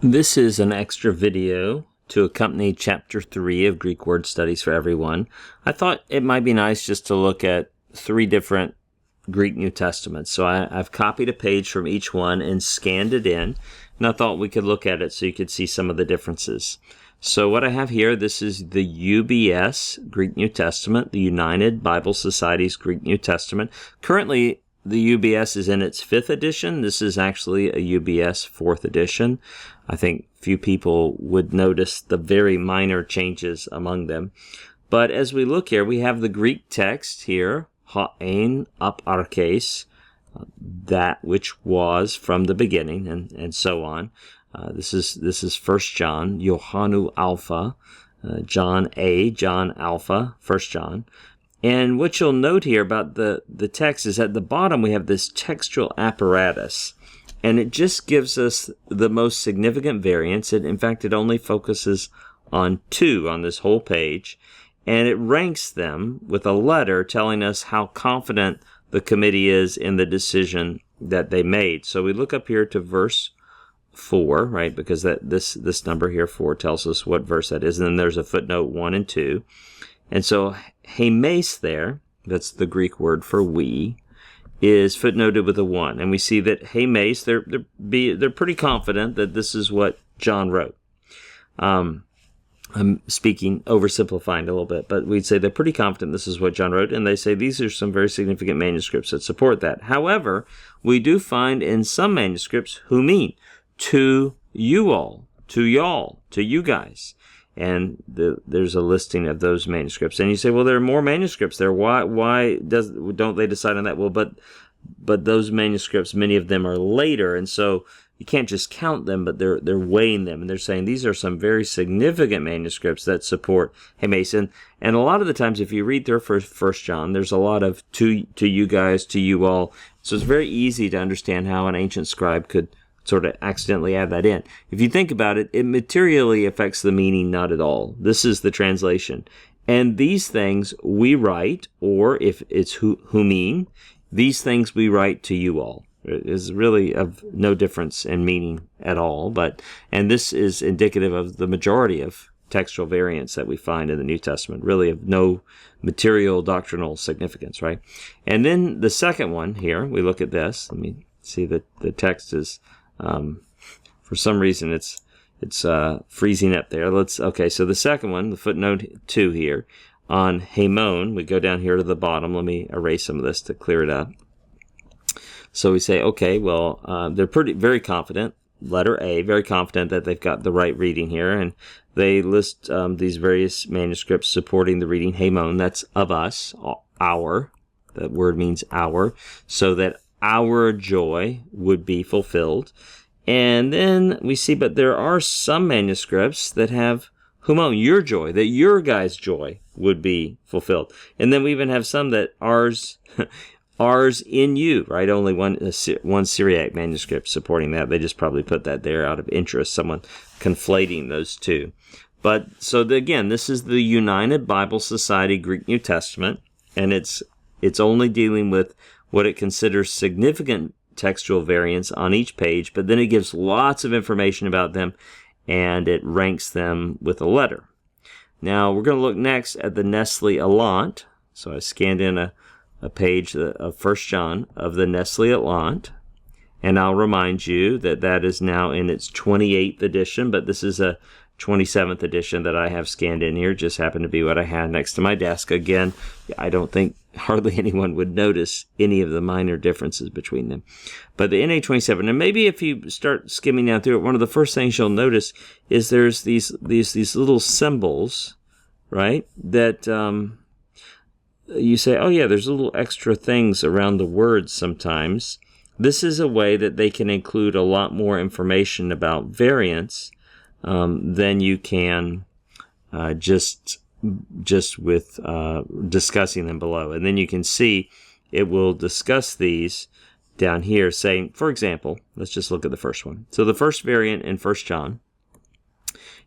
This is an extra video to accompany Chapter 3 of Greek Word Studies for Everyone. I thought it might be nice just to look at 3 different Greek New Testaments. So I've copied a page from each one and scanned it in, and I thought we could look at it so you could see some of the differences. So what I have here, this is the UBS Greek New Testament, the United Bible Society's Greek New Testament. Currently, the UBS is in its 5th edition. This is actually a UBS 4th edition. I think few people would notice the very minor changes among them. But as we look here, we have the Greek text here, ha'ein aparkes, that which was from the beginning, and so on. This is 1 John, Johanu Alpha, John A, John Alpha, 1 John. And what you'll note here about the text is at the bottom we have this textual apparatus. And it just gives us the most significant variants. In fact, it only focuses on 2 on this whole page. And it ranks them with a letter telling us how confident the committee is in the decision that they made. So we look up here to verse 4, right? Because this number here, 4, tells us what verse that is. And then there's a footnote 1 and 2. And so hemes there, that's the Greek word for we, is footnoted with a 1. And we see that hemes, they're pretty confident that this is what John wrote. I'm speaking, oversimplifying a little bit, but we'd say they're pretty confident this is what John wrote, and they say these are some very significant manuscripts that support that. However, we do find in some manuscripts who mean to you all, to y'all, to you guys. And there's a listing of those manuscripts. And you say, well, there are more manuscripts there. Why don't they decide on that? Well, but those manuscripts, many of them are later, and so you can't just count them, but they're weighing them, and they're saying these are some very significant manuscripts that support hemes. And a lot of the times, if you read through 1 John, there's a lot of to you guys, to you all. So it's very easy to understand how an ancient scribe could sort of accidentally add that in. If you think about it, it materially affects the meaning not at all. This is the translation. And these things we write, or if it's who mean, these things we write to you all. It is really of no difference in meaning at all. And this is indicative of the majority of textual variants that we find in the New Testament, really of no material doctrinal significance, right? And then the second one here, we look at this. Let me see that the text is for some reason it's freezing up there. Okay, so the second one, the footnote 2 here, on Hamon, we go down here to the bottom. Let me erase some of this to clear it up. So we say, okay, well, they're very confident, letter A, very confident that they've got the right reading here, and they list these various manuscripts supporting the reading Hamon, that's of us, our, that word means our, so that our joy would be fulfilled. And then we see, but there are some manuscripts that have humon, your joy, that your guys' joy would be fulfilled. And then we even have some that ours in you, right? Only one Syriac manuscript supporting that. They just probably put that there out of interest, someone conflating those two. But so again, this is the United Bible Society Greek New Testament, and it's only dealing with what it considers significant textual variants on each page, but then it gives lots of information about them, and it ranks them with a letter. Now, we're going to look next at the Nestle Alant. So I scanned in a page of 1 John of the Nestle Alant, and I'll remind you that is now in its 28th edition, but this is a 27th edition that I have scanned in here. Just happened to be what I had next to my desk. Again, I don't think hardly anyone would notice any of the minor differences between them. But the NA27, and maybe if you start skimming down through it, one of the first things you'll notice is there's these little symbols, right, that you say, oh yeah, there's little extra things around the words sometimes. This is a way that they can include a lot more information about variants than you can just with discussing them below. And then you can see it will discuss these down here, saying, for example, let's just look at the first one. So the first variant in 1 John,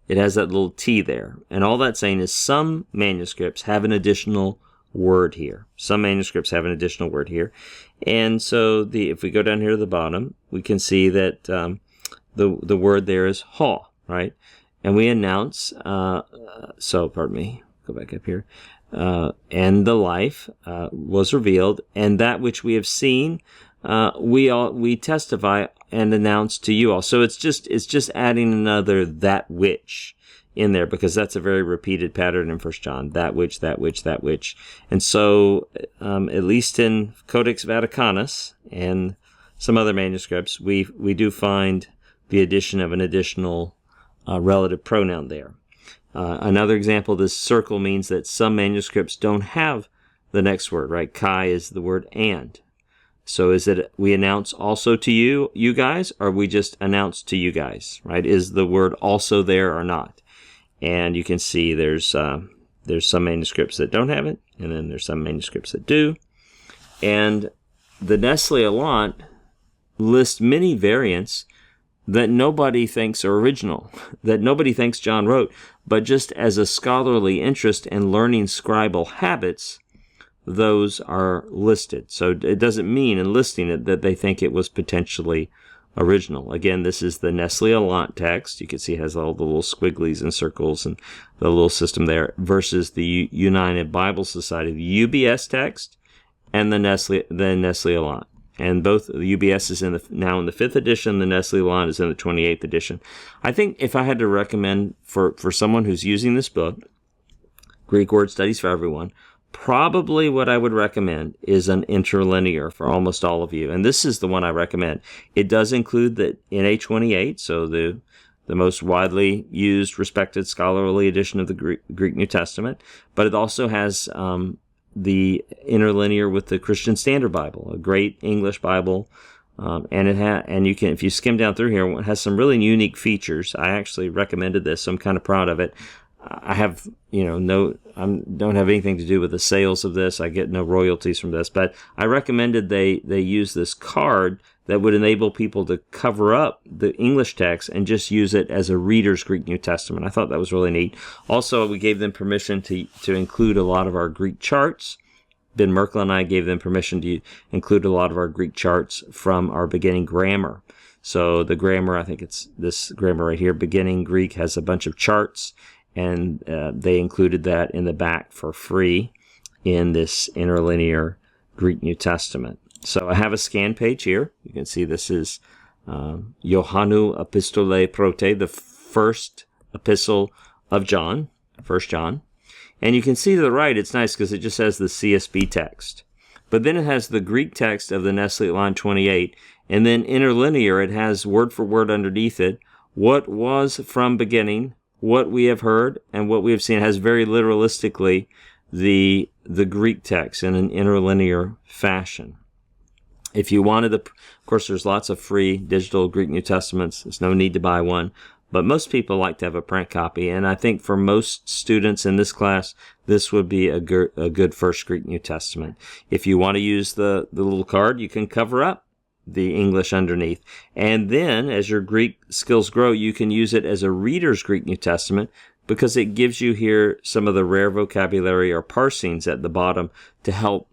it has that little T there. And all that's saying is some manuscripts have an additional word here. Some manuscripts have an additional word here. And so if we go down here to the bottom, we can see that the word there is ha, right? And we announce, pardon me, go back up here. And the life was revealed, and that which we have seen, we testify and announce to you all. So it's just adding another that which in there, because that's a very repeated pattern in 1 John. That which, that which, that which. And so, at least in Codex Vaticanus and some other manuscripts, we do find the addition of an additional relative pronoun there. Another example, this circle means that some manuscripts don't have the next word, right? Kai is the word and. So is it we announce also to you guys, or we just announce to you guys, right? Is the word also there or not? And you can see there's some manuscripts that don't have it, and then there's some manuscripts that do. And the Nestle Aland lists many variants that nobody thinks are original, that nobody thinks John wrote, but just as a scholarly interest in learning scribal habits, those are listed. So it doesn't mean in listing it that they think it was potentially original. Again, this is the Nestle Aland text. You can see it has all the little squigglies and circles and the little system there, versus the United Bible Society, the UBS text, and the Nestle Aland. And both the UBS is now in the 5th edition. The Nestle Aland is in the 28th edition. I think if I had to recommend for someone who's using this book, Greek Word Studies for Everyone, probably what I would recommend is an interlinear for almost all of you. And this is the one I recommend. It does include the NA28, so the most widely used, respected scholarly edition of the Greek New Testament, but it also has the interlinear with the Christian Standard Bible, a great English Bible, and you can, if you skim down through here, it has some really unique features. I actually recommended this, so I'm kind of proud of it. I have, I don't have anything to do with the sales of this. I get no royalties from this, but I recommended they use this card that would enable people to cover up the English text and just use it as a reader's Greek New Testament. I thought that was really neat. Also, we gave them permission to include a lot of our Greek charts. Ben Merkle and I gave them permission to include a lot of our Greek charts from our beginning grammar. So the grammar, I think it's this grammar right here, beginning Greek, has a bunch of charts, and they included that in the back for free in this interlinear Greek New Testament. So I have a scan page here. You can see this is Iohannou Epistolae Prote, the first epistle of John, 1 John. And you can see to the right, it's nice because it just has the CSB text. But then it has the Greek text of the Nestle Aland 28, and then interlinear, it has word for word underneath it, what was from beginning, what we have heard, and what we have seen. It has very literalistically the Greek text in an interlinear fashion. If you wanted of course, there's lots of free digital Greek New Testaments. There's no need to buy one. But most people like to have a print copy, and I think for most students in this class, this would be a good first Greek New Testament. If you want to use the little card, you can cover up the English underneath. And then, as your Greek skills grow, you can use it as a reader's Greek New Testament, because it gives you here some of the rare vocabulary or parsings at the bottom to help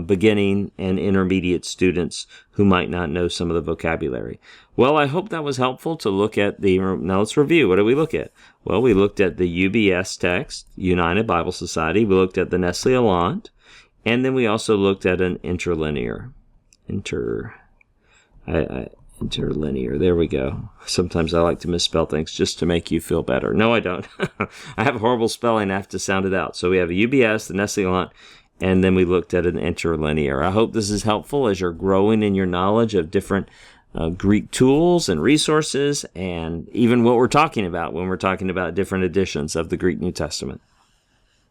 beginning and intermediate students who might not know some of the vocabulary. Well, I hope that was helpful to look at now let's review. What did we look at? Well, we looked at the UBS text, United Bible Society. We looked at the Nestle Aland, and then we also looked at an interlinear. Interlinear. There we go. Sometimes I like to misspell things just to make you feel better. No, I don't. I have horrible spelling. I have to sound it out. So we have a UBS, the Nestle Aland, and then we looked at an interlinear. I hope this is helpful as you're growing in your knowledge of different Greek tools and resources, and even what we're talking about when we're talking about different editions of the Greek New Testament.